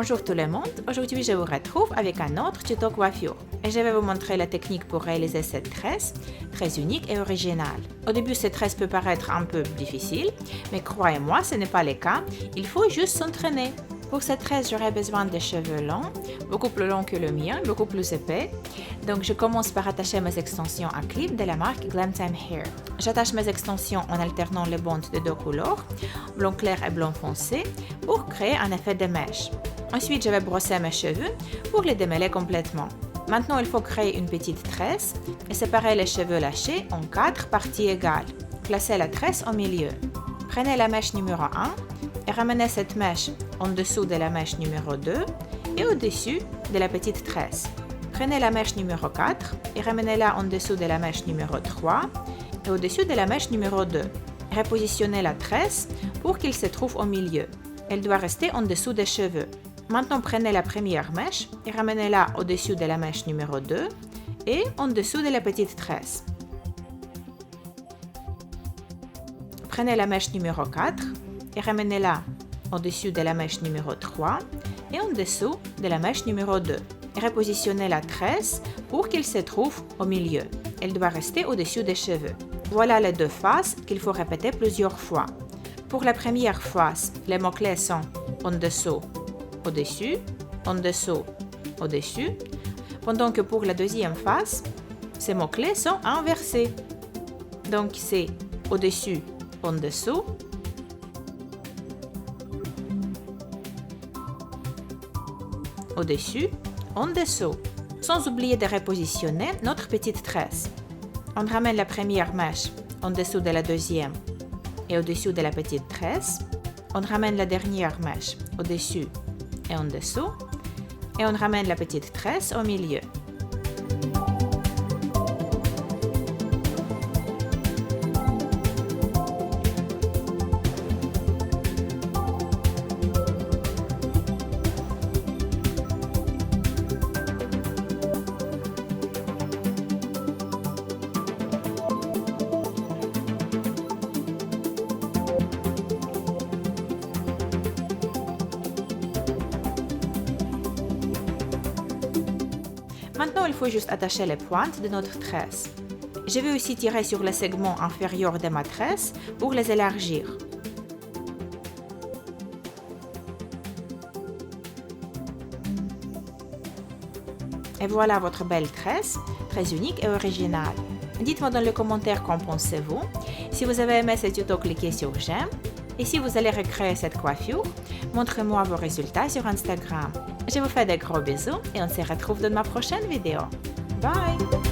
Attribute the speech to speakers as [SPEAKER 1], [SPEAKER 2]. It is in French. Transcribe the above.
[SPEAKER 1] Bonjour tout le monde, aujourd'hui je vous retrouve avec un autre tuto coiffure et je vais vous montrer la technique pour réaliser cette tresse très unique et originale. Au début cette tresse peut paraître un peu difficile, mais croyez-moi ce n'est pas le cas, il faut juste s'entraîner. Pour cette tresse j'aurai besoin de cheveux longs, beaucoup plus longs que le mien, beaucoup plus épais. Donc je commence par attacher mes extensions à clip de la marque Glam Time Hair. J'attache mes extensions en alternant les bandes de deux couleurs, blanc clair et blanc foncé, pour créer un effet de mèche. Ensuite, je vais brosser mes cheveux pour les démêler complètement. Maintenant, il faut créer une petite tresse et séparer les cheveux lâchés en 4 parties égales. Placez la tresse au milieu. Prenez la mèche numéro 1 et ramenez cette mèche en dessous de la mèche numéro 2 et au-dessus de la petite tresse. Prenez la mèche numéro 4 et ramenez-la en dessous de la mèche numéro 3 et au-dessus de la mèche numéro 2. Repositionnez la tresse pour qu'il se trouve au milieu. Elle doit rester en dessous des cheveux. Maintenant, prenez la première mèche et ramenez-la au-dessus de la mèche numéro 2 et en dessous de la petite tresse. Prenez la mèche numéro 4 et ramenez-la au-dessus de la mèche numéro 3 et en dessous de la mèche numéro 2. Et repositionnez la tresse pour qu'elle se trouve au milieu. Elle doit rester au-dessus des cheveux. Voilà les deux phases qu'il faut répéter plusieurs fois. Pour la première phase, les mots-clés sont en dessous, au-dessus, en dessous, au-dessus, pendant que pour la deuxième phase, ces mots-clés sont inversés. Donc c'est au-dessus, en dessous, au-dessus, en dessous, sans oublier de repositionner notre petite tresse. On ramène la première mèche en dessous de la deuxième et au-dessus de la petite tresse. On ramène la dernière mèche au-dessus et en dessous, et on ramène la petite tresse au milieu. Maintenant, il faut juste attacher les pointes de notre tresse. Je vais aussi tirer sur les segments inférieurs de ma tresse pour les élargir. Et voilà votre belle tresse, très unique et originale. Dites-moi dans les commentaires qu'en pensez-vous. Si vous avez aimé ce tuto, cliquez sur j'aime. Et si vous allez recréer cette coiffure, montrez-moi vos résultats sur Instagram. Je vous fais de gros bisous et on se retrouve dans ma prochaine vidéo. Bye!